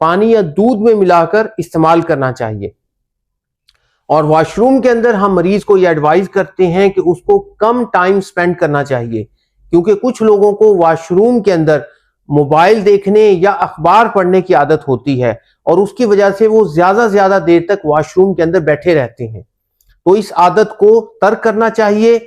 پانی یا دودھ میں ملا کر استعمال کرنا چاہیے۔ اور واش روم کے اندر ہم مریض کو یہ ایڈوائز کرتے ہیں کہ اس کو کم ٹائم سپینڈ کرنا چاہیے، کیونکہ کچھ لوگوں کو واش روم کے اندر موبائل دیکھنے یا اخبار پڑھنے کی عادت ہوتی ہے اور اس کی وجہ سے وہ زیادہ دیر تک واش روم کے اندر بیٹھے رہتے ہیں۔ تو اس عادت کو ترک کرنا چاہیے،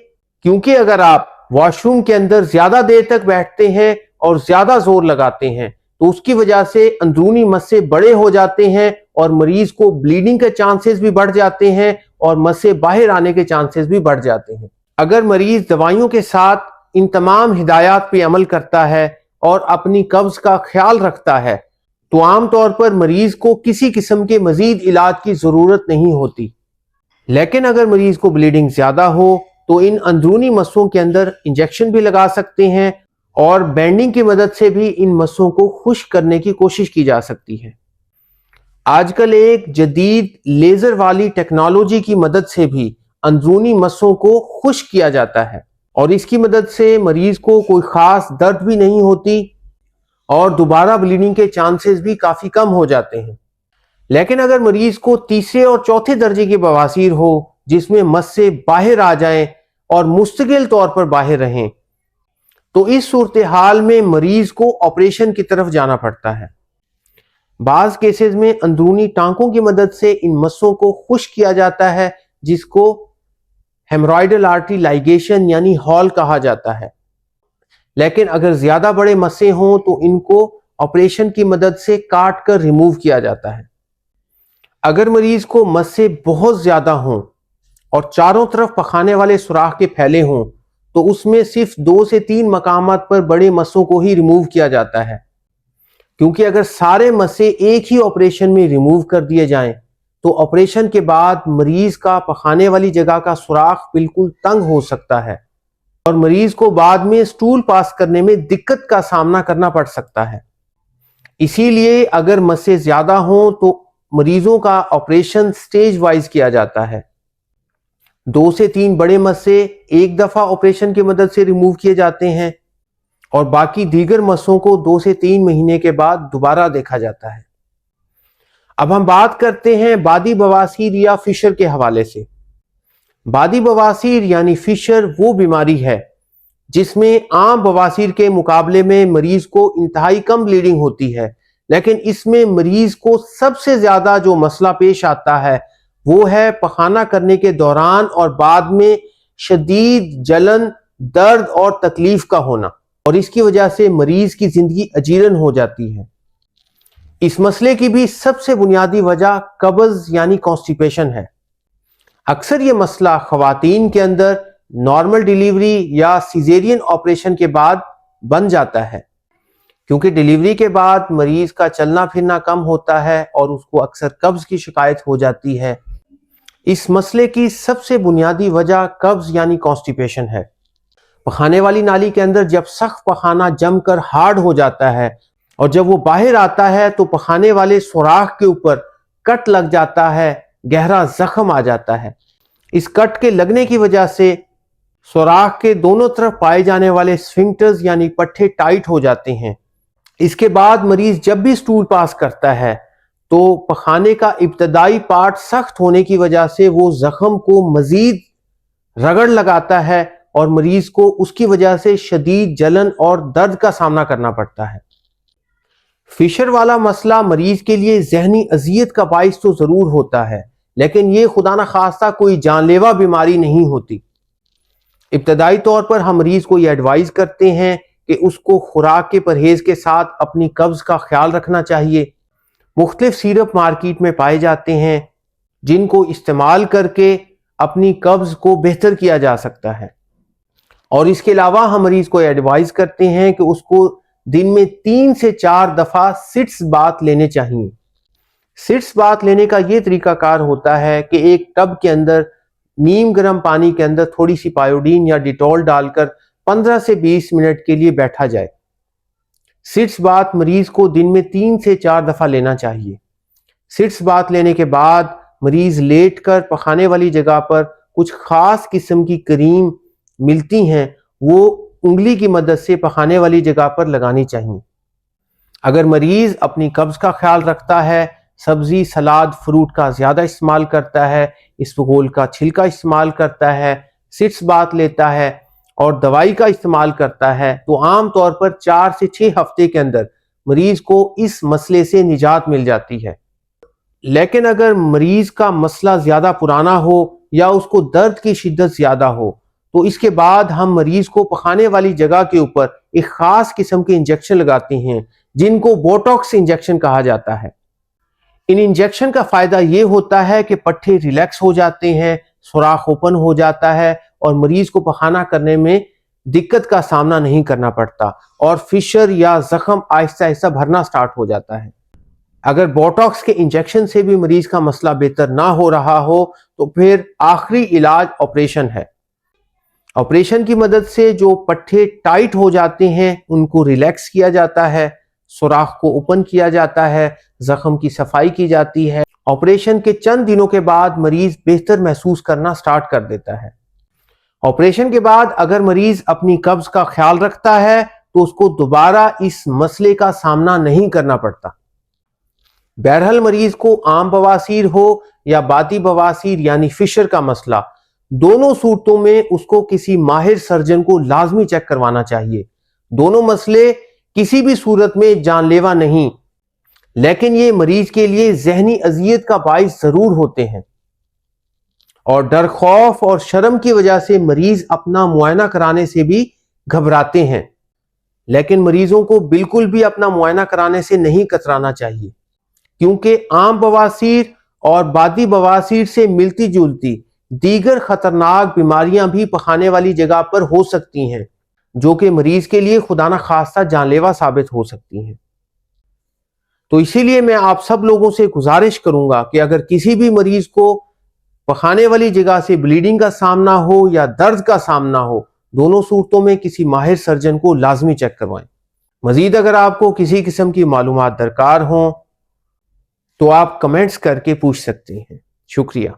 کیونکہ اگر آپ واش روم کے اندر زیادہ دیر تک بیٹھتے ہیں اور زیادہ زور لگاتے ہیں تو اس کی وجہ سے اندرونی مسے بڑے ہو جاتے ہیں اور مریض کو بلیڈنگ کے چانسز بھی بڑھ جاتے ہیں اور مسے باہر آنے کے چانسز بھی بڑھ جاتے ہیں۔ اگر مریض دوائیوں کے ساتھ ان تمام ہدایات پہ عمل کرتا ہے اور اپنی قبض کا خیال رکھتا ہے تو عام طور پر مریض کو کسی قسم کے مزید علاج کی ضرورت نہیں ہوتی۔ لیکن اگر مریض کو بلیڈنگ زیادہ ہو تو ان اندرونی مسوں کے اندر انجیکشن بھی لگا سکتے ہیں اور بینڈنگ کی مدد سے بھی ان مسوں کو خشک کرنے کی کوشش کی جا سکتی ہے۔ آج کل ایک جدید لیزر والی ٹیکنالوجی کی مدد سے بھی اندرونی مسوں کو خشک کیا جاتا ہے اور اس کی مدد سے مریض کو کوئی خاص درد بھی نہیں ہوتی اور دوبارہ بلیڈنگ کے چانسز بھی کافی کم ہو جاتے ہیں۔ لیکن اگر مریض کو تیسرے اور چوتھے درجے کی بواسیر ہو جس میں مس سے باہر آ جائیں اور مستقل طور پر باہر رہیں تو اس صورتحال میں مریض کو آپریشن کی طرف جانا پڑتا ہے۔ بعض کیسز میں اندرونی ٹانکوں کی مدد سے ان مسوں کو خشک کیا جاتا ہے جس کو ہیمورائڈل آرٹری لائگیشن یعنی ہال کہا جاتا ہے۔ لیکن اگر زیادہ بڑے مسے ہوں تو ان کو آپریشن کی مدد سے کاٹ کر ریموو کیا جاتا ہے۔ اگر مریض کو مسے بہت زیادہ ہوں اور چاروں طرف پخانے والے سوراخ کے پھیلے ہوں تو اس میں صرف 2 سے 3 مقامات پر بڑے مسوں کو ہی ریموو کیا جاتا ہے، کیونکہ اگر سارے مسے ایک ہی آپریشن میں ریموو کر دیے جائیں تو آپریشن کے بعد مریض کا پخانے والی جگہ کا سوراخ بالکل تنگ ہو سکتا ہے اور مریض کو بعد میں سٹول پاس کرنے میں دقت کا سامنا کرنا پڑ سکتا ہے۔ اسی لیے اگر مسے زیادہ ہوں تو مریضوں کا آپریشن سٹیج وائز کیا جاتا ہے۔ 2 سے 3 بڑے مسے ایک دفعہ آپریشن کی مدد سے ریموو کیے جاتے ہیں اور باقی دیگر مسوں کو 2 سے 3 مہینے کے بعد دوبارہ دیکھا جاتا ہے۔ اب ہم بات کرتے ہیں بادی بواسیر یا فشر کے حوالے سے۔ بادی بواسیر یعنی فشر وہ بیماری ہے جس میں عام بواسیر کے مقابلے میں مریض کو انتہائی کم بلیڈنگ ہوتی ہے، لیکن اس میں مریض کو سب سے زیادہ جو مسئلہ پیش آتا ہے وہ ہے پخانہ کرنے کے دوران اور بعد میں شدید جلن، درد اور تکلیف کا ہونا، اور اس کی وجہ سے مریض کی زندگی اجیرن ہو جاتی ہے۔ اس مسئلے کی بھی سب سے بنیادی وجہ قبض یعنی کانسٹیپیشن ہے۔ اکثر یہ مسئلہ خواتین کے اندر نارمل ڈیلیوری یا سیزیرین آپریشن کے بعد بن جاتا ہے، کیونکہ ڈیلیوری کے بعد مریض کا چلنا پھرنا کم ہوتا ہے اور اس کو اکثر قبض کی شکایت ہو جاتی ہے۔ اس مسئلے کی سب سے بنیادی وجہ قبض یعنی کانسٹیپیشن ہے۔ پخانے والی نالی کے اندر جب سخت پخانہ جم کر ہارڈ ہو جاتا ہے اور جب وہ باہر آتا ہے تو پخانے والے سوراخ کے اوپر کٹ لگ جاتا ہے، گہرا زخم آ جاتا ہے۔ اس کٹ کے لگنے کی وجہ سے سوراخ کے دونوں طرف پائے جانے والے سفنکٹرز یعنی پٹھے ٹائٹ ہو جاتے ہیں۔ اس کے بعد مریض جب بھی سٹول پاس کرتا ہے تو پخانے کا ابتدائی پارٹ سخت ہونے کی وجہ سے وہ زخم کو مزید رگڑ لگاتا ہے اور مریض کو اس کی وجہ سے شدید جلن اور درد کا سامنا کرنا پڑتا ہے۔ فشر والا مسئلہ مریض کے لیے ذہنی اذیت کا باعث تو ضرور ہوتا ہے، لیکن یہ خدا نخواستہ کوئی جان لیوا بیماری نہیں ہوتی۔ ابتدائی طور پر ہم مریض کو یہ ایڈوائز کرتے ہیں کہ اس کو خوراک کے پرہیز کے ساتھ اپنی قبض کا خیال رکھنا چاہیے۔ مختلف سیرپ مارکیٹ میں پائے جاتے ہیں جن کو استعمال کر کے اپنی قبض کو بہتر کیا جا سکتا ہے، اور اس کے علاوہ ہم مریض کو ایڈوائز کرتے ہیں کہ اس کو دن میں 3 سے 4 دفعہ سٹس بات لینے چاہیے۔ سٹس بات لینے کا یہ طریقہ کار ہوتا ہے کہ ایک ٹب کے اندر نیم گرم پانی کے اندر تھوڑی سی پائیوڈین یا ڈیٹول ڈال کر 15 سے 20 منٹ کے لیے بیٹھا جائے۔ سٹس بات مریض کو دن میں 3 سے 4 دفعہ لینا چاہیے۔ سٹس بات لینے کے بعد مریض لیٹ کر پخانے والی جگہ پر کچھ خاص قسم کی کریم ملتی ہیں وہ انگلی کی مدد سے پخانے والی جگہ پر لگانی چاہیے۔ اگر مریض اپنی قبض کا خیال رکھتا ہے، سبزی، سلاد، فروٹ کا زیادہ استعمال کرتا ہے، اسبگول کا چھلکا استعمال کرتا ہے، سٹس بات لیتا ہے اور دوائی کا استعمال کرتا ہے، تو عام طور پر 4 سے 6 ہفتے کے اندر مریض کو اس مسئلے سے نجات مل جاتی ہے۔ لیکن اگر مریض کا مسئلہ زیادہ پرانا ہو یا اس کو درد کی شدت زیادہ ہو تو اس کے بعد ہم مریض کو پخانے والی جگہ کے اوپر ایک خاص قسم کے انجیکشن لگاتے ہیں جن کو بوٹاکس انجیکشن کہا جاتا ہے۔ ان انجیکشن کا فائدہ یہ ہوتا ہے کہ پٹھے ریلیکس ہو جاتے ہیں، سوراخ اوپن ہو جاتا ہے اور مریض کو پخانہ کرنے میں دقت کا سامنا نہیں کرنا پڑتا اور فشر یا زخم آہستہ آہستہ بھرنا سٹارٹ ہو جاتا ہے۔ اگر بوٹاکس کے انجیکشن سے بھی مریض کا مسئلہ بہتر نہ ہو رہا ہو تو پھر آخری علاج آپریشن ہے۔ آپریشن کی مدد سے جو پٹھے ٹائٹ ہو جاتے ہیں ان کو ریلیکس کیا جاتا ہے، سوراخ کو اوپن کیا جاتا ہے، زخم کی صفائی کی جاتی ہے۔ آپریشن کے چند دنوں کے بعد مریض بہتر محسوس کرنا سٹارٹ کر دیتا ہے۔ آپریشن کے بعد اگر مریض اپنی قبض کا خیال رکھتا ہے تو اس کو دوبارہ اس مسئلے کا سامنا نہیں کرنا پڑتا۔ بہرحال مریض کو عام بواسیر ہو یا باطی بواسیر یعنی فشر کا مسئلہ، دونوں صورتوں میں اس کو کسی ماہر سرجن کو لازمی چیک کروانا چاہیے۔ دونوں مسئلے کسی بھی صورت میں جان لیوا نہیں، لیکن یہ مریض کے لیے ذہنی اذیت کا باعث ضرور ہوتے ہیں اور ڈر، خوف اور شرم کی وجہ سے مریض اپنا معائنہ کرانے سے بھی گھبراتے ہیں۔ لیکن مریضوں کو بالکل بھی اپنا معائنہ کرانے سے نہیں کترانا چاہیے، کیونکہ عام بواسیر اور باطی بواسیر سے ملتی جلتی دیگر خطرناک بیماریاں بھی پخانے والی جگہ پر ہو سکتی ہیں جو کہ مریض کے لیے خدا نہ خواستہ جان لیوا ثابت ہو سکتی ہیں۔ تو اسی لیے میں آپ سب لوگوں سے گزارش کروں گا کہ اگر کسی بھی مریض کو پخانے والی جگہ سے بلیڈنگ کا سامنا ہو یا درد کا سامنا ہو، دونوں صورتوں میں کسی ماہر سرجن کو لازمی چیک کروائیں۔ مزید اگر آپ کو کسی قسم کی معلومات درکار ہوں تو آپ کمنٹس کر کے پوچھ سکتے ہیں۔ شکریہ۔